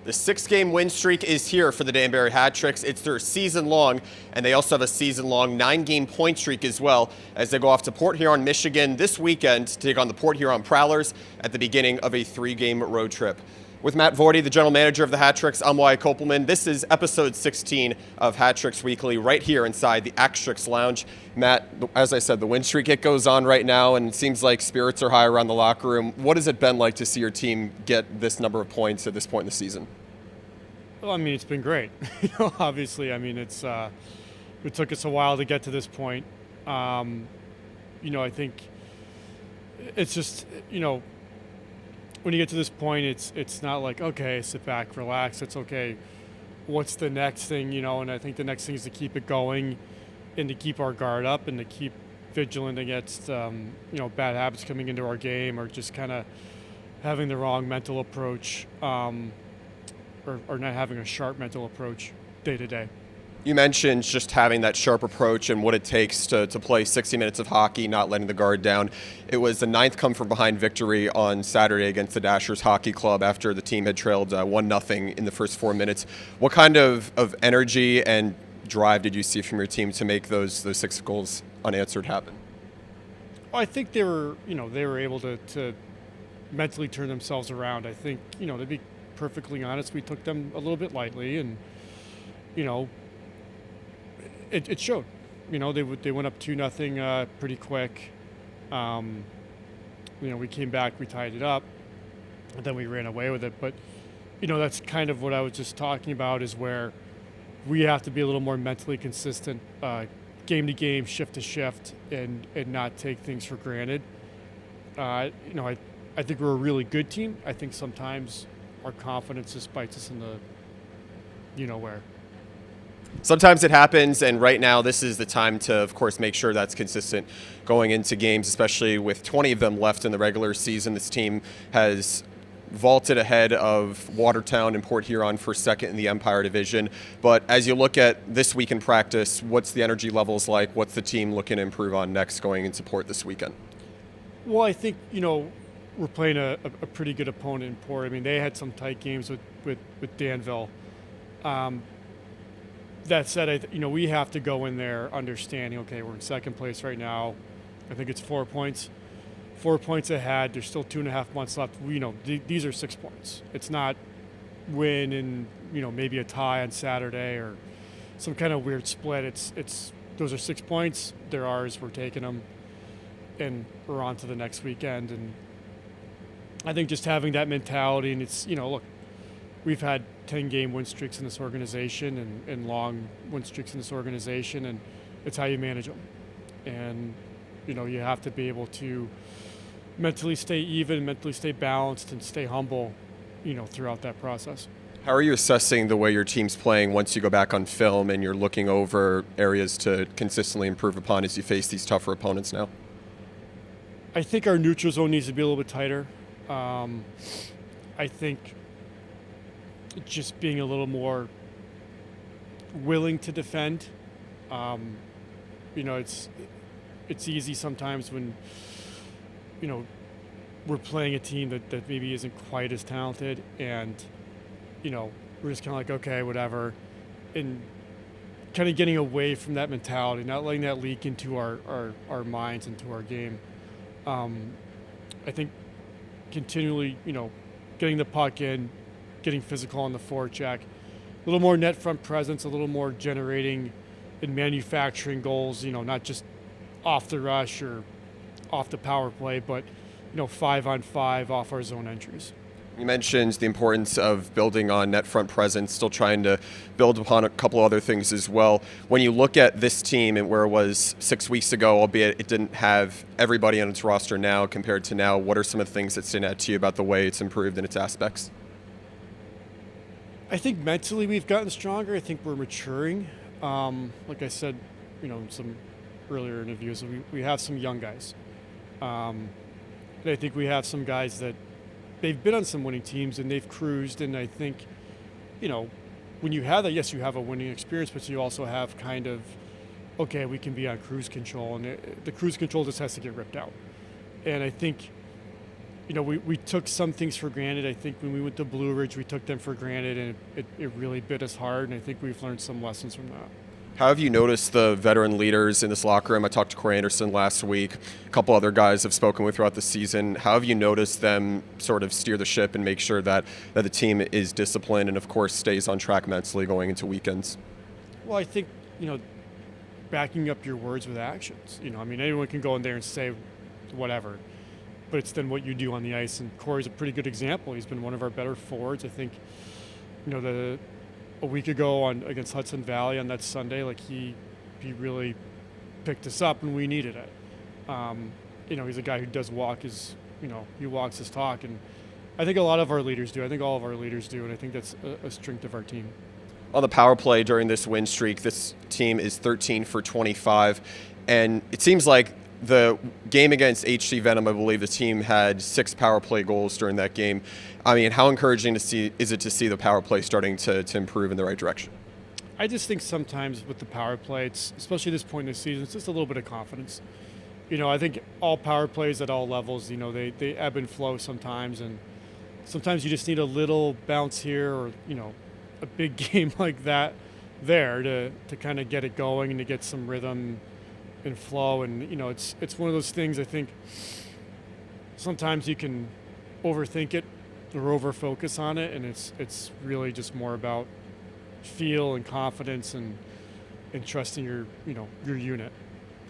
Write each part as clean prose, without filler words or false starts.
The 6-game win streak is here for the Danbury Hat-Tricks. It's their season-long, and they also have a season-long 9-game point streak as well as they go off to Port Huron, Michigan this weekend to take on the Port Huron Prowlers at the beginning of a 3-game road trip. With Matt Voity, the general manager of the Hat-Tricks, I'm Wyatt Kopelman. This is episode 16 of Hat-Tricks Weekly right here inside the Hat-Tricks Lounge. Matt, as I said, the win streak, it goes on right now, and it seems like spirits are high around the locker room. What has it been like to see your team get this number of points at this point in the season? Well, I mean, it's been great. Obviously, I mean, it took us a while to get to this point. I think it's just, when you get to this point, it's not like, okay, sit back, relax. It's okay, what's the next thing, and I think the next thing is to keep it going and to keep our guard up and to keep vigilant against, bad habits coming into our game or just kind of having the wrong mental approach or not having a sharp mental approach day to day. You mentioned just having that sharp approach and what it takes to play 60 minutes of hockey, not letting the guard down. It was the 9th come-from-behind victory on Saturday against the Dashers Hockey Club after the team had trailed 1-0 in the first 4 minutes. What kind of energy and drive did you see from your team to make those 6 goals unanswered happen? Well, I think they were able to mentally turn themselves around. I think, to be perfectly honest, we took them a little bit lightly and, It showed. They went up 2-0 pretty quick. We came back, we tied it up, and then we ran away with it. But, that's kind of what I was just talking about is where we have to be a little more mentally consistent, game to game, shift to shift, and not take things for granted. I think we're a really good team. I think sometimes our confidence just bites us in the where. Sometimes it happens, and right now this is the time to, of course, make sure that's consistent going into games, especially with 20 of them left in the regular season. This team has vaulted ahead of Watertown and Port Huron for second in the Empire Division. But as you look at this week in practice, what's the energy levels like? What's the team looking to improve on next going into Port this weekend? Well, I think, we're playing a pretty good opponent in Port. I mean, they had some tight games with Danville. That said, we have to go in there understanding, okay, we're in second place right now. I think it's 4 points. 4 points ahead. There's still 2.5 months left. These are 6 points. It's not win and, maybe a tie on Saturday or some kind of weird split. It's those are 6 points. They're ours. We're taking them. And we're on to the next weekend. And I think just having that mentality, and it's, look, we've had 10-game win streaks in this organization and long win streaks in this organization, and it's how you manage them. And, you have to be able to mentally stay even, mentally stay balanced, and stay humble, throughout that process. How are you assessing the way your team's playing once you go back on film and you're looking over areas to consistently improve upon as you face these tougher opponents now? I think our neutral zone needs to be a little bit tighter. I think just being a little more willing to defend. It's easy sometimes when, we're playing a team that maybe isn't quite as talented and, we're just kind of like, okay, whatever. And kind of getting away from that mentality, not letting that leak into our minds, into our game. I think continually, getting the puck in, getting physical on the forecheck, a little more net front presence, a little more generating and manufacturing goals, not just off the rush or off the power play, but, 5-on-5 off our zone entries. You mentioned the importance of building on net front presence, still trying to build upon a couple other things as well. When you look at this team and where it was 6 weeks ago, albeit it didn't have everybody on its roster now compared to now, what are some of the things that stand out to you about the way it's improved in its aspects? I think mentally we've gotten stronger. I think we're maturing. Like I said, in some earlier interviews, we have some young guys. And I think we have some guys that they've been on some winning teams and they've cruised. And I think, when you have that, yes, you have a winning experience, but you also have kind of, okay, we can be on cruise control. And the cruise control just has to get ripped out. And I think we took some things for granted. I think when we went to Blue Ridge, we took them for granted, and it really bit us hard, and I think we've learned some lessons from that. How have you noticed the veteran leaders in this locker room? I talked to Corey Anderson last week. A couple other guys I've spoken with throughout the season. How have you noticed them sort of steer the ship and make sure that the team is disciplined and, of course, stays on track mentally going into weekends? Well, I think, backing up your words with actions. Anyone can go in there and say whatever, but it's then what you do on the ice. And Corey's a pretty good example. He's been one of our better forwards. I think, a week ago against Hudson Valley on that Sunday, he really picked us up and we needed it. He's a guy who does walk he walks his talk, and I think a lot of our leaders do. I think all of our leaders do, and I think that's a strength of our team. On the power play during this win streak, this team is 13 for 25, and it seems like the game against HC Venom, I believe the team had 6 power play goals during that game. How encouraging is it to see the power play starting to improve in the right direction? I just think sometimes with the power play, especially this point in the season, it's just a little bit of confidence. I think all power plays at all levels, they ebb and flow sometimes, and sometimes you just need a little bounce here or, a big game like that there to kind of get it going and to get some rhythm and flow. And it's one of those things. I think sometimes you can overthink it or over focus on it, and it's really just more about feel and confidence and trusting your unit.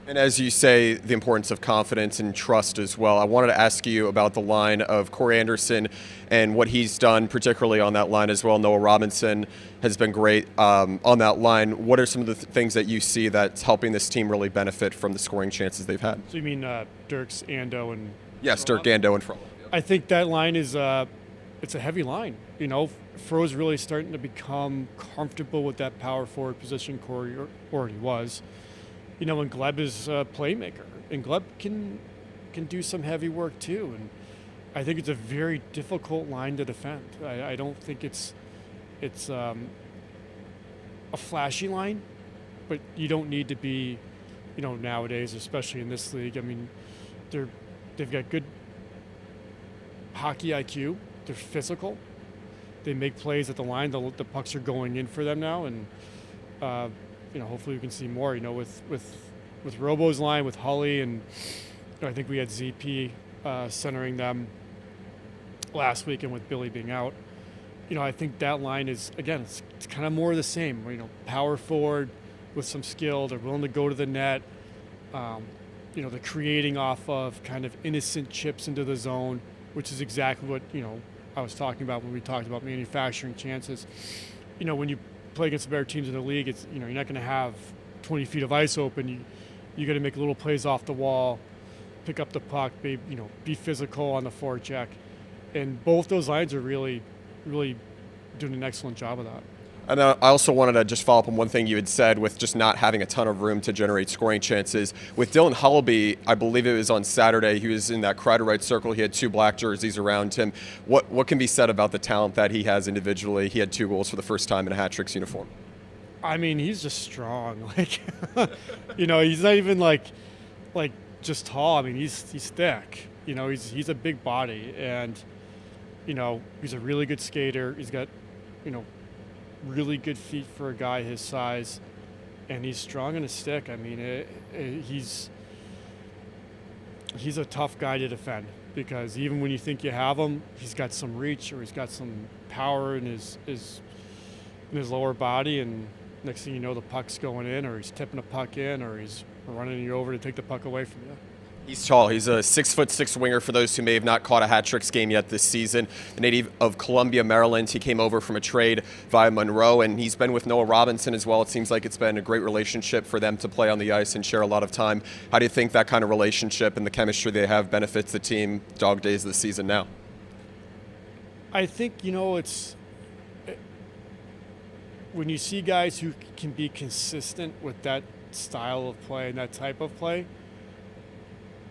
And as you say, the importance of confidence and trust as well. I wanted to ask you about the line of Corey Anderson and what he's done, particularly on that line as well. Noah Robinson has been great on that line. What are some of the things that you see that's helping this team really benefit from the scoring chances they've had? So you mean Dirks, Ando, and yes, Dirk, Ando, and Frolov. I think that line is it's a heavy line. Fro's really starting to become comfortable with that power forward position. Corey already was. And Gleb is a playmaker, and Gleb can do some heavy work too. And I think it's a very difficult line to defend. I don't think it's a flashy line, but you don't need to be, nowadays, especially in this league. They've got good hockey IQ. They're physical. They make plays at the line. The pucks are going in for them now, and hopefully we can see more. With Robo's line, with Hullaby, and I think we had ZP centering them last week, and with Billy being out. I think that line is, again, it's kind of more of the same. Power forward with some skill. They're willing to go to the net. They're creating off of kind of innocent chips into the zone, which is exactly what I was talking about when we talked about manufacturing chances. When you play against the better teams in the league, it's you're not going to have 20 feet of ice open. You got to make little plays off the wall, pick up the puck, be physical on the forecheck, and both those lines are really, really doing an excellent job of that. And I also wanted to just follow up on one thing you had said with just not having a ton of room to generate scoring chances. With Dylan Hullaby, I believe it was on Saturday, he was in that Kreider right circle. He had 2 black jerseys around him. What can be said about the talent that he has individually? He had 2 goals for the first time in a hat-tricks uniform. He's just strong. He's not even like just tall. He's thick. He's a big body, and he's a really good skater. He's got really good feet for a guy his size, and he's strong in a stick. He's a tough guy to defend, because even when you think you have him, he's got some reach, or he's got some power in his lower body, and next thing you know, the puck's going in, or he's tipping a puck in, or he's running you over to take the puck away from you. He's tall. He's a 6'6" winger for those who may have not caught a hat-tricks game yet this season. The native of Columbia, Maryland. He came over from a trade via Monroe, and he's been with Noah Robinson as well. It seems like it's been a great relationship for them to play on the ice and share a lot of time. How do you think that kind of relationship and the chemistry they have benefits the team dog days of the season now? I think, it's when you see guys who can be consistent with that style of play and that type of play,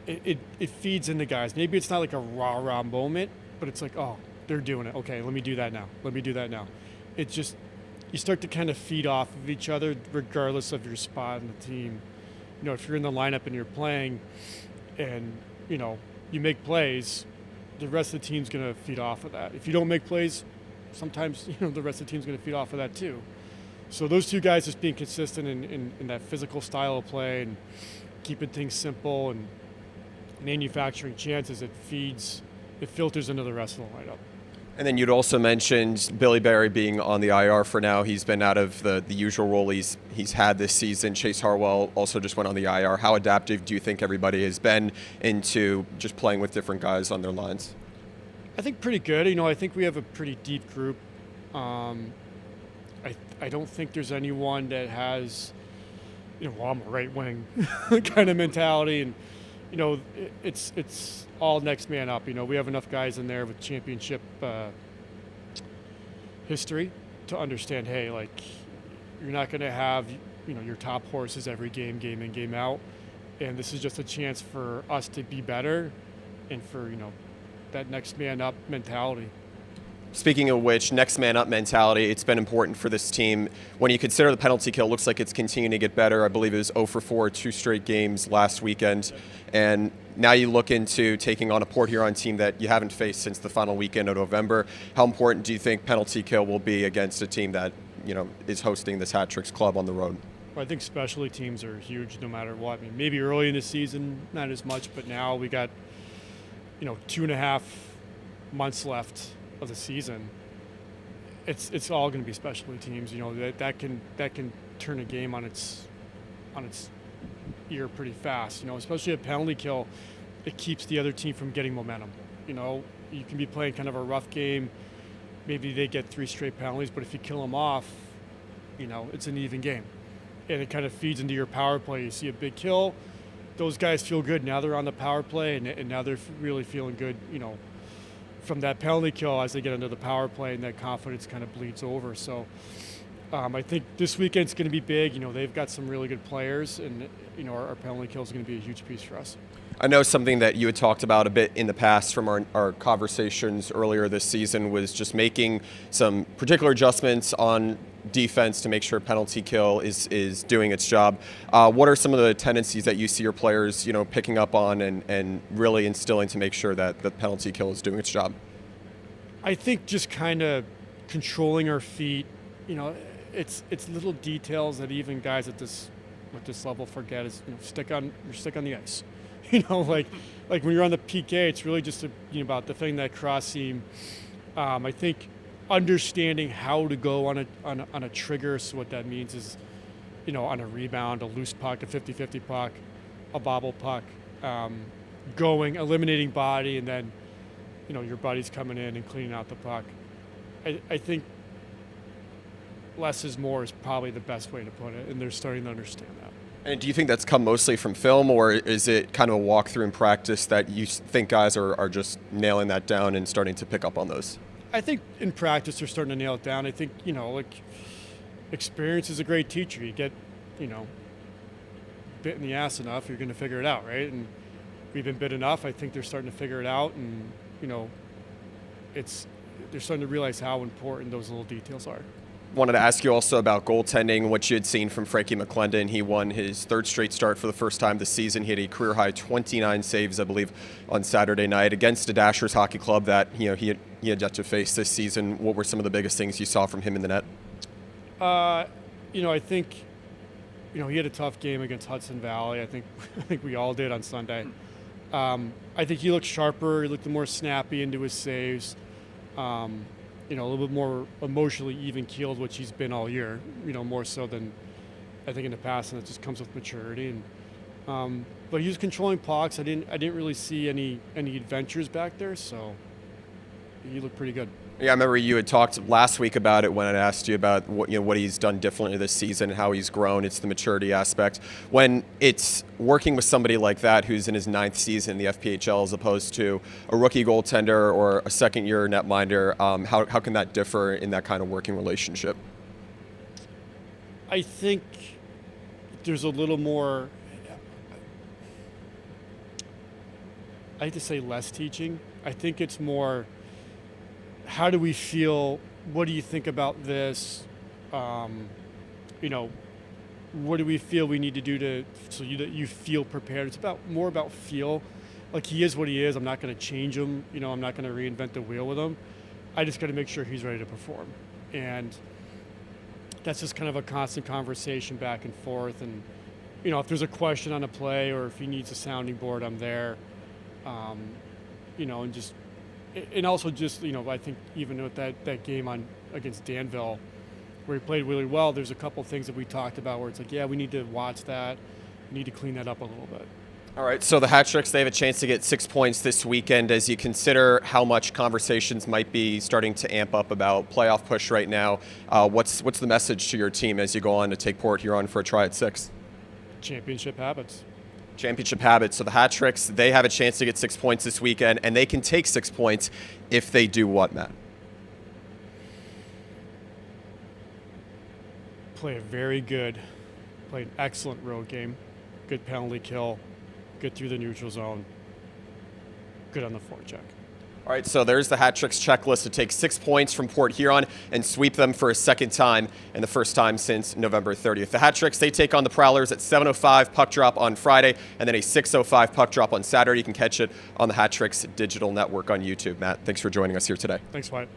it feeds into guys. Maybe it's not like a rah-rah moment, but it's like, oh, they're doing it. Okay, let me do that now. It just, you start to kind of feed off of each other regardless of your spot in the team. If you're in the lineup and you're playing and, you make plays, the rest of the team's going to feed off of that. If you don't make plays, sometimes the rest of the team's going to feed off of that too. So those two guys just being consistent in that physical style of play and keeping things simple and manufacturing chances, it filters into the rest of the lineup. And then you'd also mentioned Billy Berry being on the IR for now. He's been out of the usual role he's had this season. Chase Harwell also just went on the IR. How adaptive do you think everybody has been into just playing with different guys on their lines? I think pretty good. I think we have a pretty deep group. I don't think there's anyone that has, well, I'm a right wing kind of mentality, and it's all next man up. We have enough guys in there with championship history to understand. Hey, like, you're not going to have your top horses every game in, game out, and this is just a chance for us to be better, and for that next man up mentality. Speaking of which, next man up mentality, it's been important for this team. When you consider the penalty kill, it looks like it's continuing to get better. I believe it was 0 for 4, 2 straight games last weekend. And now you look into taking on a Port Huron team that you haven't faced since the final weekend of November. How important do you think penalty kill will be against a team that is hosting this Hat Tricks club on the road? Well, I think specialty teams are huge no matter what. I mean, maybe early in the season, not as much, but now we got 2.5 months left of the season. It's all going to be specialty teams. That can turn a game on its ear pretty fast. Especially a penalty kill, it keeps the other team from getting momentum. You can be playing kind of a rough game. Maybe they get 3 straight penalties, but if you kill them off, it's an even game, and it kind of feeds into your power play. You see a big kill, those guys feel good. Now they're on the power play, and now they're really feeling good. From that penalty kill as they get into the power play, and that confidence kind of bleeds over. So I think this weekend's going to be big. They've got some really good players, and our penalty kill is going to be a huge piece for us. I know something that you had talked about a bit in the past from our conversations earlier this season was just making some particular adjustments on defense to make sure penalty kill is doing its job. What are some of the tendencies that you see your players picking up on and really instilling to make sure that the penalty kill is doing its job? I think just kind of controlling our feet. It's little details that even guys at this level forget. Is you're stick on the ice. Like when you're on the PK, it's really just about defending that cross seam. I think understanding how to go on a trigger. So what that means is, on a rebound, a loose puck, a 50-50 puck, a bobble puck, eliminating body, and then, your buddy's coming in and cleaning out the puck. I think less is more is probably the best way to put it, and they're starting to understand that. And do you think that's come mostly from film, or is it kind of a walkthrough in practice that you think guys are just nailing that down and starting to pick up on those? I think in practice they're starting to nail it down. I think, experience is a great teacher. You get, bit in the ass enough, you're going to figure it out, right? And we've been bit enough. I think they're starting to figure it out, and, they're starting to realize how important those little details are. Wanted to ask you also about goaltending, what you had seen from Frankie McClendon. He won his 3rd straight start for the first time this season. He had a career-high 29 saves, I believe, on Saturday night against a Dashers hockey club that he had yet to face this season. What were some of the biggest things you saw from him in the net? I think, he had a tough game against Hudson Valley. I think we all did on Sunday. I think he looked sharper. He looked more snappy into his saves. A little bit more emotionally even-keeled, which he's been all year, more so than I think in the past, and it just comes with maturity. And but he was controlling pucks. I didn't really see any adventures back there, so he looked pretty good. Yeah, I remember you had talked last week about it when I asked you about what he's done differently this season and how he's grown. It's the maturity aspect. When it's working with somebody like that who's in his 9th season in the FPHL as opposed to a rookie goaltender or a second-year netminder, how can that differ in that kind of working relationship? I think there's a little more, I hate to say less teaching. I think it's more, how do we feel? What do you think about this? What do we feel we need to do so that you feel prepared? It's more about feel. like he is what he is. I'm not going to change him. You know, I'm not going to reinvent the wheel with him. I just got to make sure he's ready to perform. And that's just kind of a constant conversation back and forth. And, you know, if there's a question on a play or if he needs a sounding board, I'm there. You know, and also just, you know, I think even with that game against Danville where he played really well, there's a couple things that we talked about where it's like, yeah, we need to watch that. We need to clean that up a little bit. All right, so the Hat Tricks, they have a chance to get 6 points this weekend. As you consider how much conversations might be starting to amp up about playoff push right now, what's the message to your team as you go on to take Port Huron for a try at 6? Championship habits. Championship habits. So the Hat Tricks, they have a chance to get 6 points this weekend, and they can take 6 points if they do what, Matt? Play an excellent road game, good penalty kill, good through the neutral zone, good on the forecheck. All right, so there's the Hat Tricks checklist to take 6 points from Port Huron and sweep them for a second time and the first time since November 30th. The Hat Tricks, they take on the Prowlers at 7:05 puck drop on Friday and then a 6:05 puck drop on Saturday. You can catch it on the Hat Tricks digital network on YouTube. Matt, thanks for joining us here today. Thanks, Wyatt.